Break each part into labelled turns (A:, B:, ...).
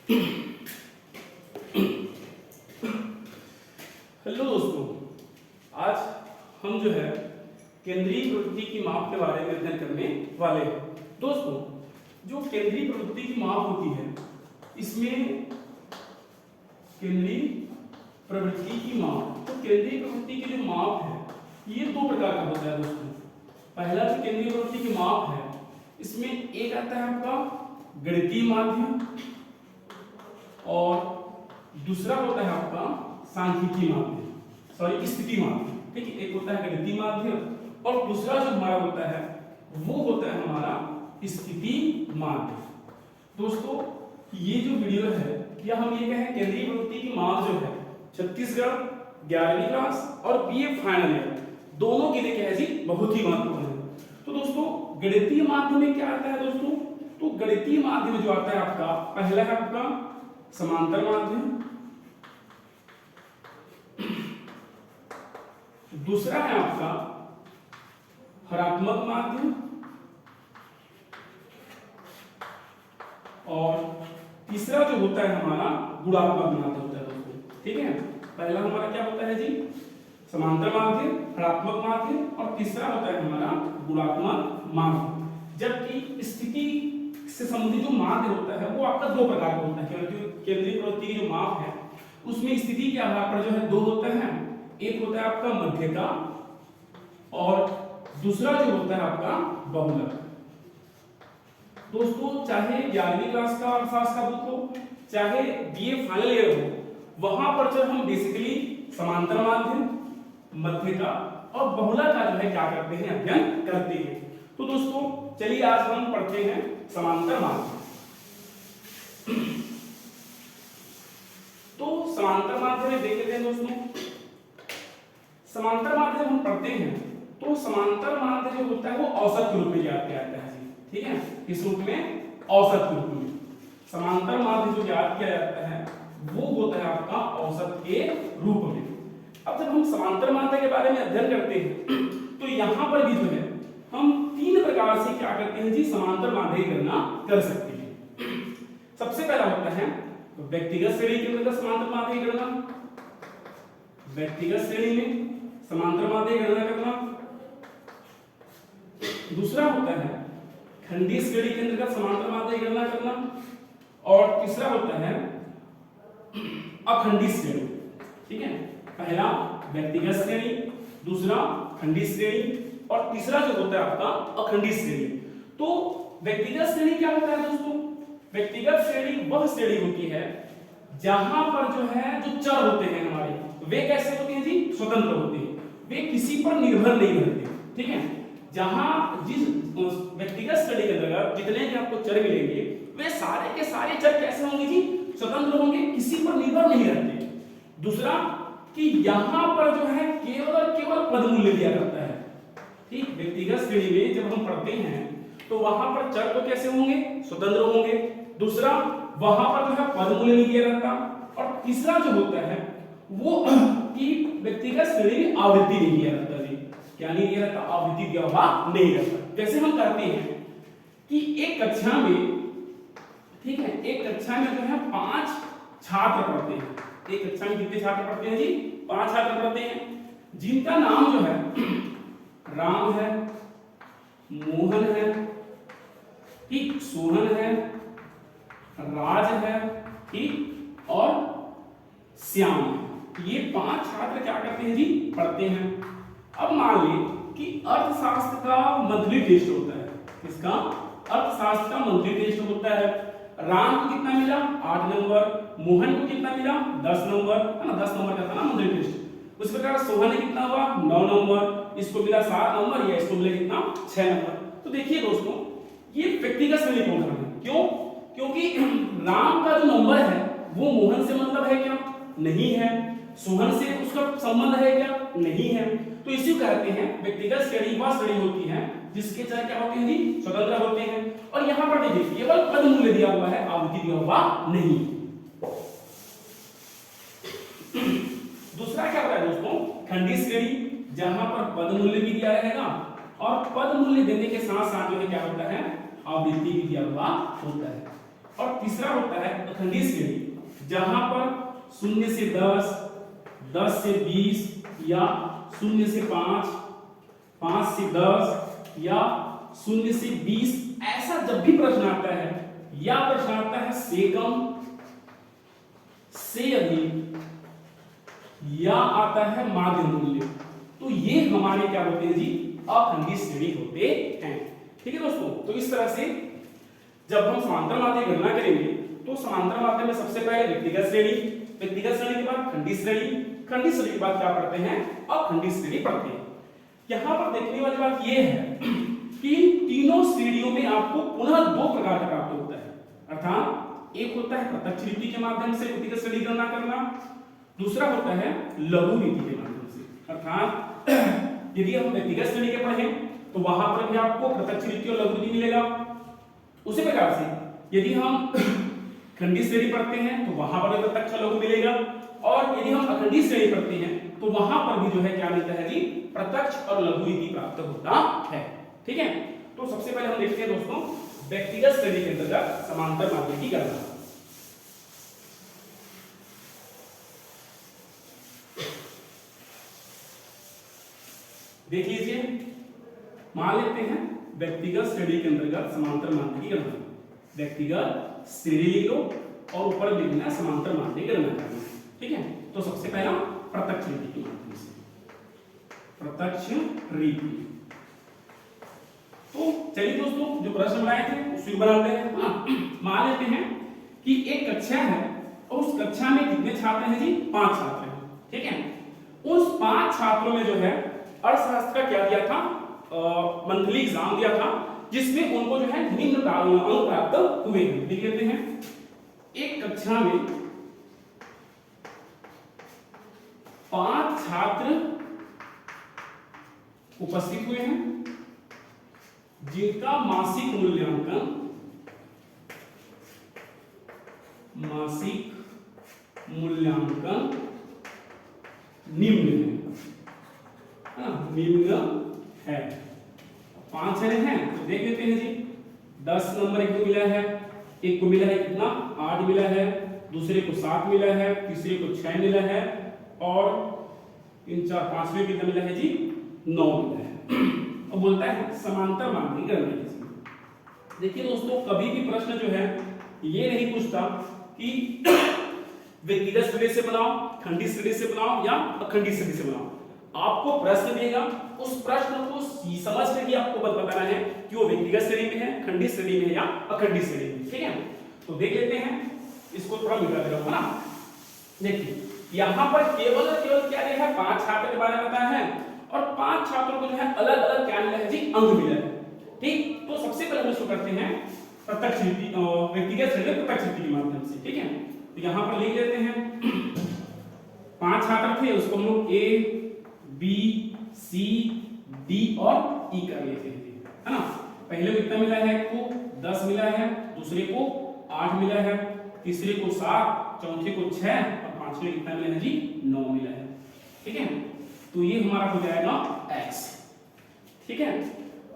A: Hello दोस्तों, आज हम जो है केंद्रीय प्रवृत्ति की माप के बारे में अध्ययन करने वाले हैं। दोस्तों, जो केंद्रीय प्रवृत्ति की माप होती है, इसमें केंद्रीय प्रवृत्ति की माप, तो केंद्रीय प्रवृत्ति की जो माप है ये दो प्रकार का होता है दोस्तों। पहला जो केंद्रीय प्रवृत्ति की माप है, इसमें एक आता है आपका गणितीय माध्य और दूसरा होता है आपका सांख्यिकीय माध्य, सॉरी स्थिति माध्य। ठीक है, एक होता है गणितीय माध्य और दूसरा जो हमारा होता है वो होता है हमारा स्थिति माध्य। दोस्तों, ये जो वीडियो है या हम ये कहें केंद्रीय प्रवृत्ति की माप जो है छत्तीसगढ़ 11वीं क्लास और बीए फाइनल ईयर दोनों के लिए क्या है जी, बहुत ही महत्वपूर्ण है। तो दोस्तों, गणितीय माध्य में क्या आता है दोस्तों? तो गणितीय माध्य में जो आता है आपका, पहला है आपका समांतर माध्य, दूसरा है आपका हरात्मक माध्य और तीसरा जो होता है हमारा गुणात्मक माध्य होता है दोस्तों। ठीक है, पहला हमारा क्या होता है जी, समांतर माध्य, हरात्मक माध्य और तीसरा होता है हमारा गुणात्मक माध्य। जबकि स्थिति से संबंधित जो माध्य होता है वो आपका दो प्रकार का होता है, क्योंकि केंद्रीय प्रवृत्ति की जो माप है उसमें स्थिति के आधार पर जो है दो होते हैं। एक होता है आपका मध्यका और दूसरा जो होता है आपका बहुलक। दोस्तों, चाहे 11वीं क्लास का अर्थशास्त्र का बुक हो, चाहे बीए फाइनल ईयर हो, वहां पर जब हम बेसिकली समांतर माध्य, मध्यका और बहुलक का जो है क्या करते हैं, अध्ययन करते हैं। तो दोस्तों, चलिए आज हम पढ़ते हैं समांतर माध्य। तो समांतर माध्य में देख लेते हैं दोस्तों। समांतर माध्य जब हम पढ़ते हैं तो समांतर माध्य जो होता है वो औसत के रूप में ज्ञात किया जाता है जी। ठीक है, इस रूप में औसत के रूप में समांतर माध्य जो ज्ञात किया जाता है वो होता है आपका औसत के रूप में। अब जब हम समांतर माध्य के बारे में अध्ययन करते हैं तो यहाँ पर भी जो है हम तीन प्रकार से क्या करते हैं जी, समांतर माध्य की गणना कर सकते हैं। सबसे पहला होता है व्यक्तिगत श्रेणी के अंदर समांतर माध्य की गणना, व्यक्तिगत श्रेणी में समांतर माध्य की गणना करना। दूसरा होता है खंडीय श्रेणी के अंतर्गत समांतर माध्य की गणना करना और तीसरा होता है अखंडीय श्रेणी। ठीक है, पहला व्यक्तिगत श्रेणी, दूसरा खंडीय श्रेणी और तीसरा जो होता है आपका अखंडीय श्रेणी। तो व्यक्तिगत श्रेणी क्या होता है दोस्तों? व्यक्तिगत श्रेणी वह श्रेणी होती है जहां पर जो है जो चर होते हैं हमारे, वे कैसे होते हैं जी, स्वतंत्र होते हैं, वे किसी पर निर्भर नहीं रहते। ठीक है, जहां जिस व्यक्तिगत श्रेणी के अंतर्गत जितने भी आपको चर मिलेंगे वे सारे के सारे चर कैसे होंगे जी, स्वतंत्र होंगे, किसी पर निर्भर नहीं रहते। दूसरा कि यहां पर जो है केवल पद मूल्य दिया जाता है। ठीक, व्यक्तिगत श्रेणी में जब हम पढ़ते हैं तो वहां पर चर तो कैसे होंगे, स्वतंत्र होंगे। दूसरा, वहां पर जो है पद मूल्य नहीं दिया जाता और तीसरा जो होता है वो कि व्यक्तिगत श्रेणी में आवृत्ति नहीं दिया जाता जी। क्या नहीं दिया जाता? आवृत्ति दिया हुआ नहीं रहता। जैसे हम करते हैं कि एक कक्षा में, ठीक है, एक कक्षा में जो है 5 छात्र पढ़ते हैं। एक कक्षा में कितने छात्र पढ़ते हैं जी? 5 छात्र पढ़ते हैं, जिनका नाम जो है राम है, मोहन है, ठीक, सोहन है, राज है, ठीक, और श्याम है। ये 5 छात्र क्या करते हैं जी, पढ़ते हैं। अब मान लें कि अर्थशास्त्र का मंथली टेस्ट होता है। किसका? अर्थशास्त्र का मंथली टेस्ट होता है। राम को कितना मिला? 8 नंबर, मोहन को कितना मिला? 10 नंबर, है ना, 10 नंबर का था ना मंथली टेस्ट। उस प्रकार सोहन ने कितना हुआ? 9 नंबर, इसको मिला 7 नंबर, या इसको मिला कितना? 6 नंबर। तो देखिए दोस्तों, ये व्यक्तिगत श्रेणी कौन सा है? क्यों? क्योंकि राम का जो नंबर है वो मोहन से मतलब है क्या? नहीं है। सोहन से उसका संबंध है क्या? नहीं है। तो इसी को कहते हैं व्यक्तिगत श्रेणी। वह श्रेणी होती है जिसके चर क्या होते हैं जी, स्वतंत्र होते हैं। और यहाँ पर देखिए केवल पद मूल्य दिया हुआ है, आवृत्ति दिया हुआ नहीं। दूसरा क्या होता है दोस्तों? खंडीय श्रेणी, जहां पर पद मूल्य भी दिया रहेगा और पद मूल्य देने के साथ साथ जो है क्या होता है, आवृत्ति भी दिया हुआ होता है। और तीसरा होता है अखंडी श्रेणी, जहां पर 0 से 10, 10 से 20 या 0 से 5, 5 से 10 या 0 से 20, ऐसा जब भी प्रश्न आता है या प्रश्न आता है से कम, से अधिक या आता है माध्य मूल्य, तो ये हमारे क्या होते हैं जी, अखंडी श्रेणी होते हैं। ठीक है दोस्तों, तो इस तरह से जब हम समांतर माध्य की गणना करेंगे तो समांतर माध्य में सबसे पहले व्यक्तिगत श्रेणी, व्यक्तिगत श्रेणी के बाद खंडी श्रेणी, खंडी श्रेणी के बाद क्या पढ़ते हैं, अखंडी श्रेणी पढ़ते हैं। यहां पर देखने वाली बात यह है कि तीनों श्रेणियों में आपको पुनः दो प्रकार का प्राप्त होता है, अर्थात एक होता है प्रत्यक्ष रीति के माध्यम से व्यक्तिगत श्रेणी गणना करना, दूसरा होता है लघु रीति के माध्यम से। अर्थात यदि हम व्यक्तिगत श्रेणी के पढ़ें तो वहां पर भी आपको प्रत्यक्ष रीति और लघु रीति मिलेगा। उसी प्रकार से यदि हम खंडी श्रेणी पढ़ते हैं तो वहां पर भी प्रत्यक्ष और लघु मिलेगा, और यदि हम अखंडी श्रेणी पढ़ते हैं तो वहां पर भी जो है क्या मिलता है जी, प्रत्यक्ष और लघु रीति प्राप्त होता है। ठीक है, तो सबसे पहले हम देखते हैं दोस्तों व्यक्तिगत श्रेणी के अंतर्गत समांतर माध्य की गणना। देख लीजिए, मान लेते हैं व्यक्तिगत श्रेणी के अंतर्गत समांतर माध्य की गणना। व्यक्तिगत श्रेणी लिख लो और ऊपर लिखना समांतर माध्य की गणना करना है। ठीक है, तो सबसे पहला प्रत्यक्ष रीति के माध्यम से, प्रत्यक्ष रीति। तो चलिए दोस्तों, जो प्रश्न बनाए थे उसी बनाते हैं। मान लेते हैं कि एक कक्षा है और उस कक्षा में कितने छात्र हैं जी, 5 छात्र हैं। ठीक है, उस 5 छात्रों में जो है अर्थशास्त्र का क्या दिया था, मंथली एग्जाम दिया था, जिसमें उनको जो है निम्न अंक प्राप्त हुए हैं। लिख लेते हैं, एक कक्षा में 5 छात्र उपस्थित हुए हैं जिनका मासिक मूल्यांकन निम्न है, निम्न है। 5 जने हैं तो देख लेते हैं जी, 10 नंबर एक को मिला है, एक को मिला है कितना, 8 मिला है, दूसरे को 7 मिला है, तीसरे को 6 मिला है, और इन 4 5वें कितना मिला है जी, 9 मिला है। अब बोलता है समांतर माध्य की गणना कीजिए। देखिए दोस्तों, कभी भी प्रश्न जो है ये नहीं पूछता कि व्यक्तिगत श्रेणी से बनाओ, खंडी श्रेणी से बनाओ या अखंडी श्रेणी से बनाओ। आपको प्रश्न देगा, उस प्रश्न को समझ करके आपको बताना है कि वो व्यक्तिगत श्रेणी में है, खंडी श्रेणी में है या अखंडी श्रेणी में। ठीक है, तो देख लेते हैं, इसको थोड़ा मिटा दे रहा हूं ना। देखिए यहां पर केवल क्या है, 5 छात्र के बारे में बताया है और 5 छात्रों को जो है अलग अलग क्या मिला है जी, अंक मिला है। ठीक, तो सबसे पहले हम इसको करते हैं प्रत्यक्ष रीति, व्यक्तिगत श्रेणी प्रत्यक्ष रीति के माध्यम से। ठीक है, तो यहां पर लिख लेते हैं 5 छात्र थे, उसको हम लोग ए बी सी डी और ई कर लेते हैं, है ना। पहले को कितना मिला है, को 10 मिला है, दूसरे को 8 मिला है, तीसरे को 7, चौथे को 6 और पांचवे कितना मिला है जी, 9 मिला है। ठीक है, तो ये हमारा हो जाएगा x। ठीक है,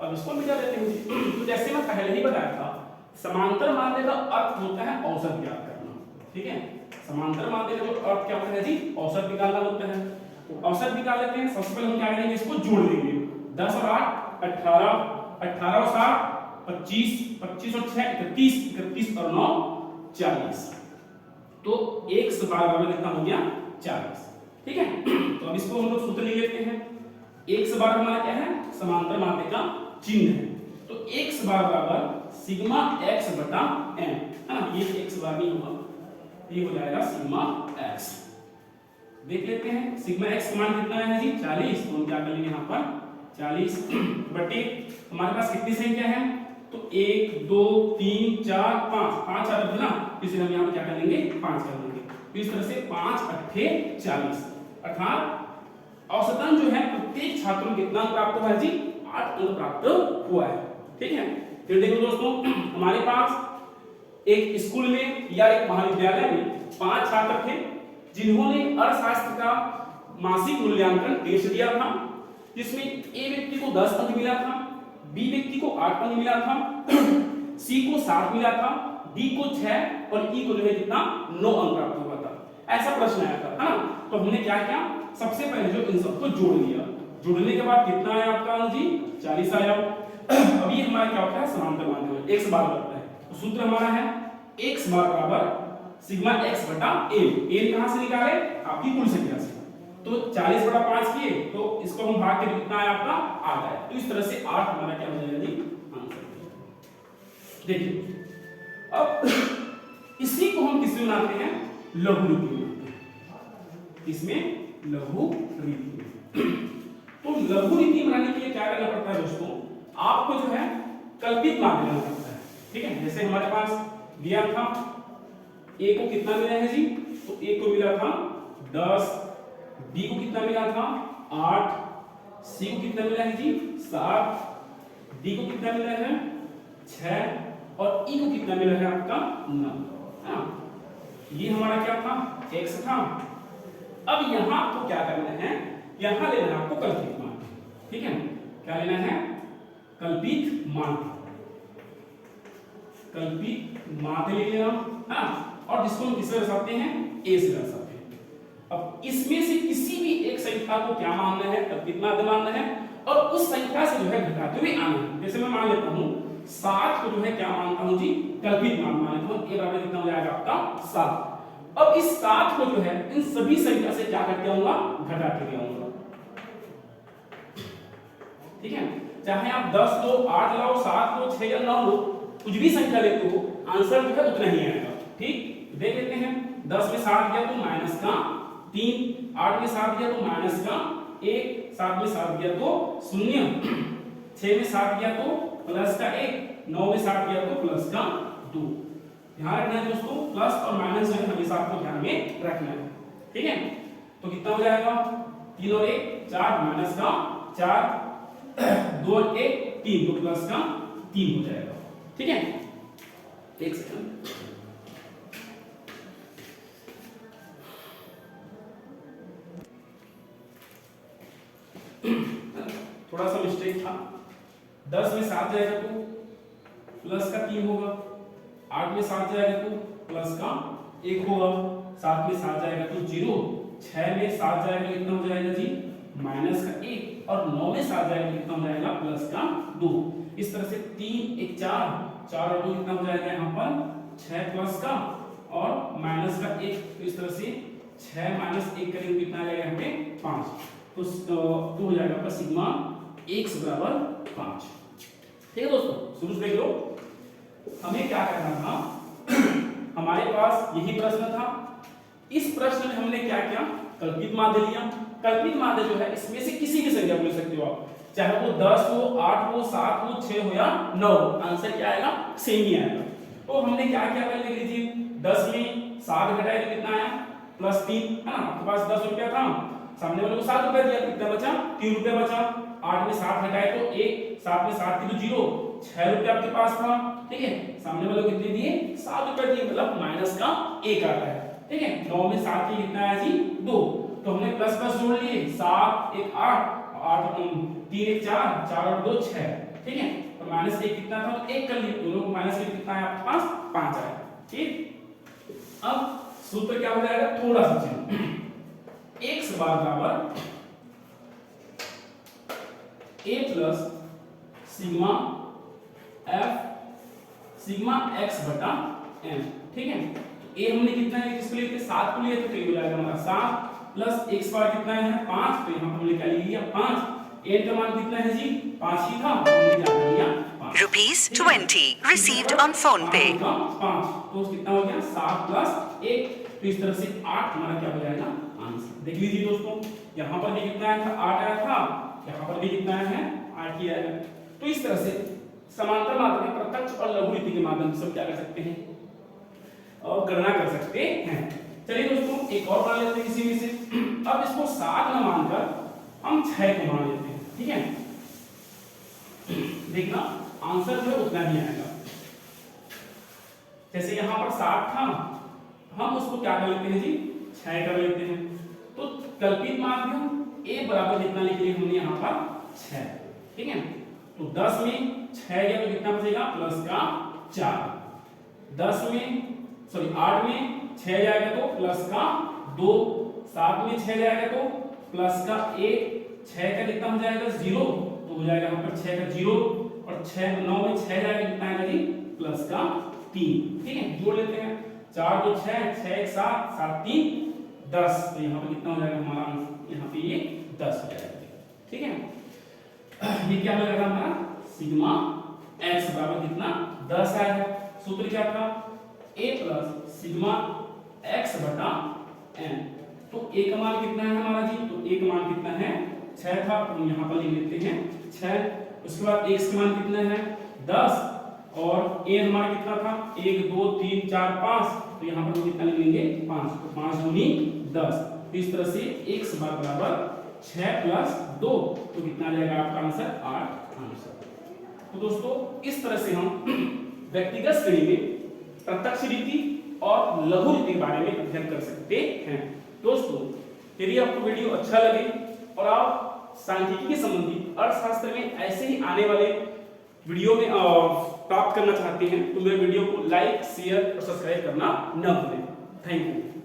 A: अब इसको मिटा देते हैं। तो जैसे मैं पहले ही बताया था, समांतर माध्य का अर्थ होता है औसत ज्ञात करना। ठीक है, समांतर माध्य का जो अर्थ क्या होता है जी, औसत निकालना होता है। तो औसत निकाल लेते हैं। सबसे पहले हम क्या करेंगे, इसको जोड़ देंगे। 10 और 8 18, 18 और 7 25, 25 और 6 31, 31 और 9 40। तो 1 से 12 बराबर कितना हो गया, 40। ठीक है, तो अब इसको हम लोग सूत्र ले लेते हैं। 1 से 12 हमारा क्या है, समांतर माध्य का चिन्ह है। तो 1 से 12 बराबर सिग्मा x बटा m, है ना। ये 1 से 12 नहीं होगा, ये हो जाएगा सिग्मा x। देख लेते हैं सिग्मा x का मान कितना है जी, 40। तो हम क्या कर लेंगे यहाँ पर 40 बटे हमारे पास कितनी संख्या है, तो 1 2 3 4 5 अरब है ना, इसलिए हम यहाँ पर क्या कर लेंगे, 5 कर लेंगे। तो इस तरह से 5 8 40, अर्थात औसतन जो है प्रत्येक छात्र को कितना प्राप्त हुआ है जी, 8 अंक प्राप्त हुआ है। ठीक है, फिर देखो दोस्तों, हमारे पास एक स्कूल में या एक महाविद्यालय में 5 छात्र थे जिन्होंने अर्थशास्त्र का मासिक मूल्यांकन टेस्ट दिया था, जिसमें ए व्यक्ति को 10 अंक मिला था, बी व्यक्ति को 8 अंक मिला था, सी को 7 मिला था, डी को 6 और ई को जो है कितना 9 अंक प्राप्त हुआ था। ऐसा प्रश्न आया था, है ना। तो हमने क्या किया, सबसे पहले जो इन सबको जोड़ लिया, जोड़ने के बाद कितना आया आपका अंक जी 40 आया। अब ये हमारा क्या होता है समांतर माध्यम है, x बार लगता है। तो सूत्र हमारा है x बार बराबर सिग्मा x बटा n कहां से निकाले, आपकी कुल संख्या से। तो 40 बटा 5 किए तो इसको हम भाग के कितना आया आपका 8 आया। तो इस तरह से 8 हमारा क्या हो जाएगा जी आंसर। देखिए अब इसी को हम किसमें बनाते हैं, लघु रीति में बनाते हैं, इसमें लघु रीति। तो लघु रीति बनाने के लिए क्या करना पड़ता है दोस्तों, आपको जो है कल्पित मान लेना पड़ता है, ठीक है। जैसे हमारे पास दिया था a को कितना मिला है जी, तो a को मिला था 10, b को कितना मिला था 8, c को कितना मिला है जी 7, d को कितना मिला है 6 और e को कितना मिला है आपका 9। ये हमारा क्या था x था। अब यहां आपको क्या करना है, यहां लेना है आपको कल्पित मान, ठीक है। क्या लेना है, कल्पित मान, कल्पित मान ले लेना, हाँ। और जिसको हम किससे दर्शाते हैं, a से दर्शाते हैं। अब इसमें से किसी भी एक संख्या को क्या मानना है, कल्पित मान मानना है और उस संख्या से जो है घटाते हुए आना है। जैसे मैं मान लेता हूं 7 को जो है क्या मानता हूं जी, कल्पित मान मान लेता हूं। a बराबर कितना हो जाएगा आपका 7। अब इस 7 को जो है इन सभी संख्या से क्या करके आऊंगा, घटाते हुए आऊंगा, ठीक है। चाहे आप 10 लो, 8 लो, 7 लो, 6 या 9 लो, कुछ भी संख्या लेते हो आंसर जो है उतना ही आएगा, ठीक। देख लेते हैं 10 में 7 गया तो माइनस का 3, 8 में 7 गया तो माइनस का 1, 7 में 7 गया तो 0, 6 में 7 गया तो प्लस का 1, 9 में 7 गया तो प्लस का 2। ध्यान रखना है दोस्तों, प्लस और माइनस जो है हमेशा आपको ध्यान में रखना है, ठीक है। तो कितना हो जाएगा 3 और 1 4, माइनस का 4, 2 और 1 3 तो प्लस का 3 हो जाएगा, ठीक है। एक सेकंड, थोड़ा सा मिस्टेक था। 10 में 7 जाएगा तो प्लस का 3 होगा, 8 में 7 जाएगा तो प्लस का 1 होगा, 7 में 7 जाएगा तो 0, 6 में 7 जाएगा तो कितना हो जाएगा जी माइनस का 1 और 9 में 7 जाएगा तो कितना हो जाएगा प्लस का 2। इस तरह से 3 1 4, 4 और 2 कितना हो जाएगा यहाँ पर 6 प्लस का और माइनस का 1। तो इस तरह से 6 माइनस 1 करेंगे कितना आ जाएगा हमें 5। तो हो जाएगा आपका सिग्मा x बराबर 5, ठीक है दोस्तों। शुरू से देख लो, हमें क्या करना था, हमारे पास यही प्रश्न था। इस प्रश्न में हमने क्या किया, कल्पित माध्य लिया। कल्पित माध्य जो है इसमें से किसी भी संख्या को ले सकते हो आप, चाहे वो 10 हो, 8 हो, 7 हो, 6 हो या 9 हो, आंसर क्या आएगा सेम ही आएगा। तो हमने क्या किया, पहले देख लीजिए 10 में 7 घटाए तो कितना आया प्लस 3, है ना। आपके पास 10 रुपया था, सामने वाले को 7 रुपया दिया, कितना बचा 3 रुपया बचा। 8 में 7 घटाए तो 1, 7 में 7 की तो 0, 6 रुपया आपके पास था, ठीक है। सामने वाले को कितने दिए 7 रुपया दिए, मतलब माइनस का 1 आता है, ठीक है। 9 में 7 की कितना आया जी 2, तो हमने प्लस प्लस जोड़ लिए, 7 1 8, 8 3 1 4, 4 और 2 6, ठीक है। तो माइनस 1 कितना था, तो 1 कर लिए, दोनों को माइनस करके कितना है आपके पास 5 आया, ठीक। अब सूत्र क्या हो जाएगा, थोड़ा सा चेंज, x बार बराबर a plus sigma f sigma x बटा n, ठीक है। a हमने कितना है, किसको लिए थे 7 को लिए, तो हो जाएगा हमारा 7 प्लस x बार कितना है 5, तो यहाँ हमने क्या लिया 5। n का मान कितना है जी 5 ही था, हमने क्या कर लिया
B: ₹20 received on phone pay।
A: 5 तो कितना हो गया 7 प्लस 1, तो इस तरह से 8 हमारा क्या हो जाएगा आंसर। देख लीजिए दोस्तों, यहाँ पर भी कितना आया था 8 आया था, यहाँ पर भी कितना आया है 8 ही आया है। तो इस तरह से समांतर माध्य में प्रत्यक्ष और लघु रीति के माध्यम से हम क्या कर सकते हैं और गणना कर सकते हैं। चलिए दोस्तों एक और मान लेते हैं इसी में से। अब इसको 7 न मानकर हम 6 को मान लेते हैं, ठीक है। देखना आंसर जो है उतना ही आएगा। जैसे यहाँ पर 7 था, हम उसको क्या कर लेते हैं जी 6 कर लेते हैं। तो कल्पित माध्यम a बराबर कितना लिख लिया हमने यहाँ पर 6, ठीक है। तो 10 में 6 गया तो कितना बचेगा प्लस का 4, 10 में सॉरी 8 में 6 जाएगा तो प्लस का 2, 7 में 6 जाएगा तो प्लस का 1, 6 का कितना हो जाएगा 0, तो हो जाएगा यहाँ पर 6 का 0, और 6 9 में 6 जाएगा कितना आएगा जी प्लस का 3। ठीक है, जोड़ लेते हैं, 4 2 6, 6 1 7, 7 3 10, तो यहाँ पर कितना हो जाएगा हमारा आंसर, यहाँ पे ये 10 हो जाएगा। ठीक है, ये क्या हो जाएगा हमारा सिग्मा x बराबर कितना 10 आया है। सूत्र क्या था a प्लस सिग्मा x बटा n। तो a का मान कितना है हमारा जी, तो a का मान कितना है 6 था, तो यहाँ पर लिख लेते हैं 6। उसके बाद x का मान कितना है 10, और a हमारा कितना था 1 2 3 4 5, तो यहाँ पर हम कितना लिख लेंगे 5, तो 5 दूनी 10। तो इस तरह से x बराबर 6 प्लस 2, तो कितना आ जाएगा आपका आंसर 8 आंसर। तो दोस्तों इस तरह से हम व्यक्तिगत श्रेणी में प्रत्यक्ष रीति और लघु रीति के बारे में अध्ययन कर सकते हैं। दोस्तों यदि आपको वीडियो अच्छा लगे और आप सांख्यिकी के संबंधी अर्थशास्त्र में ऐसे ही आने वाले वीडियो में प्राप्त करना चाहते हैं तो मेरे वीडियो को लाइक शेयर और सब्सक्राइब करना न भूलें। Thank you.